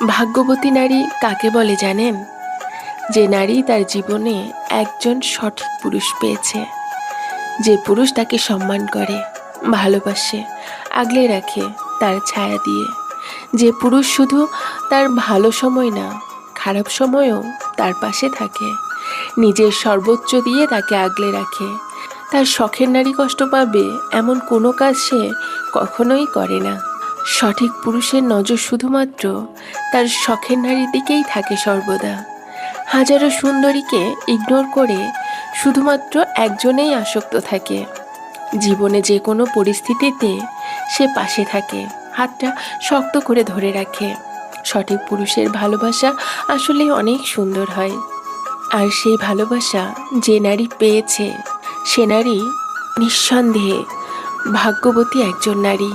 ভাগ্যবতী নারী কাকে বলে জানেন? যে নারী তার জীবনে একজন সঠিক পুরুষ পেয়েছে, যে পুরুষ তাকে সম্মান করে, ভালোবাসে, আগলে রাখে তার ছায়া দিয়ে। যে পুরুষ শুধু তার ভালো সময় না, খারাপ সময়েও তার পাশে থাকে, নিজের সর্বোচ্চ দিয়ে তাকে আগলে রাখে। তার শখের নারী কষ্ট পাবে এমন কোনো কাজ সে কখনোই করে না। সঠিক পুরুষের নজর শুধুমাত্র তার শখের নারীর দিকেই থাকে সর্বদা। হাজারো সুন্দরীকে ইগনোর করে শুধুমাত্র একজনেই আসক্ত থাকে। জীবনে যে কোনো পরিস্থিতিতে সে পাশে থাকে, হাতটা শক্ত করে ধরে রাখে। সঠিক পুরুষের ভালোবাসা আসলে অনেক সুন্দর হয়। আর সেই ভালোবাসা যে নারী পেয়েছে, সে নারী নিঃসন্দেহে ভাগ্যবতী একজন নারী।